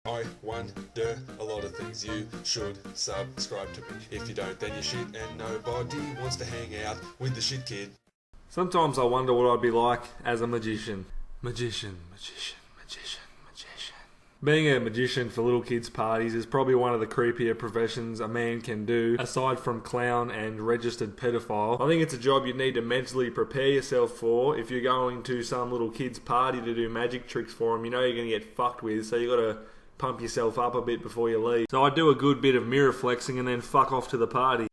I wonder a lot of things. You should subscribe to me. If you don't, then you're shit and nobody wants to hang out with the shit kid. Sometimes I wonder what I'd be like as a magician. Magician. Being a magician for little kids' parties is probably one of the creepier professions a man can do, aside from clown and registered pedophile. I think it's a job you need to mentally prepare yourself for. If you're going to some little kid's party to do magic tricks for them, you know you're going to get fucked with, so you got to pump yourself up a bit before you leave. So I do a good bit of mirror flexing and then fuck off to the party.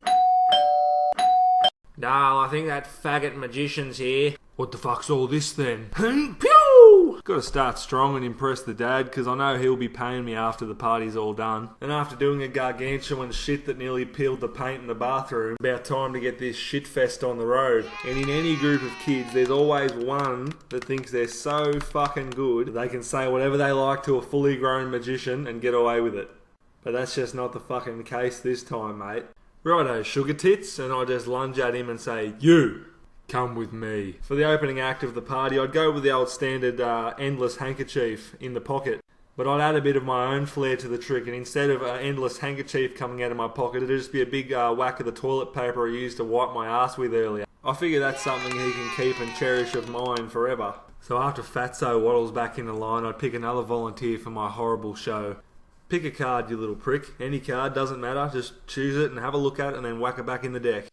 Nah, I think that faggot magician's here. What the fuck's all this then? Pew! Gotta start strong and impress the dad, because I know he'll be paying me after the party's all done. And after doing a gargantuan shit that nearly peeled the paint in the bathroom, about time to get this shit fest on the road. And in any group of kids, there's always one that thinks they're so fucking good that they can say whatever they like to a fully grown magician and get away with it. But that's just not the fucking case this time, mate. Righto, sugar tits, and I just lunge at him and say, "You! Come with me." For the opening act of the party, I'd go with the old standard endless handkerchief in the pocket. But I'd add a bit of my own flair to the trick, and instead of an endless handkerchief coming out of my pocket, it'd just be a big whack of the toilet paper I used to wipe my ass with earlier. I figure that's something he can keep and cherish of mine forever. So after Fatso waddles back in the line, I'd pick another volunteer for my horrible show. Pick a card, you little prick. Any card, doesn't matter, just choose it and have a look at it and then whack it back in the deck.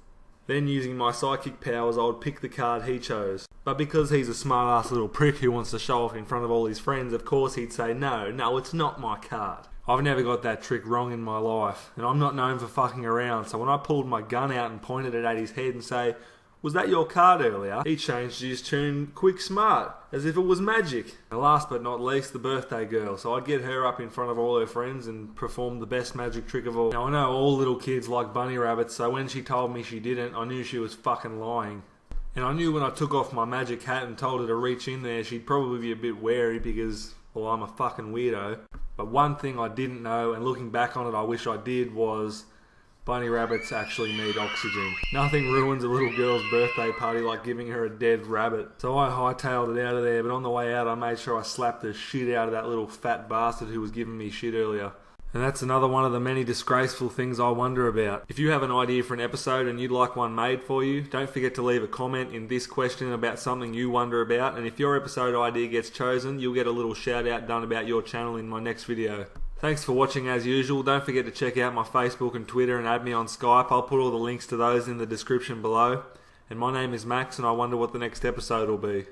Then using my psychic powers, I would pick the card he chose. But because he's a smart-ass little prick who wants to show off in front of all his friends, of course he'd say, no, it's not my card. I've never got that trick wrong in my life, and I'm not known for fucking around, so when I pulled my gun out and pointed it at his head and say, "Was that your card earlier?" he changed his tune quick smart, as if it was magic. And last but not least, the birthday girl. So I'd get her up in front of all her friends and perform the best magic trick of all. Now I know all little kids like bunny rabbits, so when she told me she didn't, I knew she was fucking lying. And I knew when I took off my magic hat and told her to reach in there, she'd probably be a bit wary because, well, I'm a fucking weirdo. But one thing I didn't know, and looking back on it I wish I did, was bunny rabbits actually need oxygen. Nothing ruins a little girl's birthday party like giving her a dead rabbit. So I hightailed it out of there, but on the way out I made sure I slapped the shit out of that little fat bastard who was giving me shit earlier. And that's another one of the many disgraceful things I wonder about. If you have an idea for an episode and you'd like one made for you, don't forget to leave a comment in this question about something you wonder about, and if your episode idea gets chosen, you'll get a little shout out done about your channel in my next video. Thanks for watching as usual. Don't forget to check out my Facebook and Twitter and add me on Skype. I'll put all the links to those in the description below. And my name is Max, and I wonder what the next episode will be.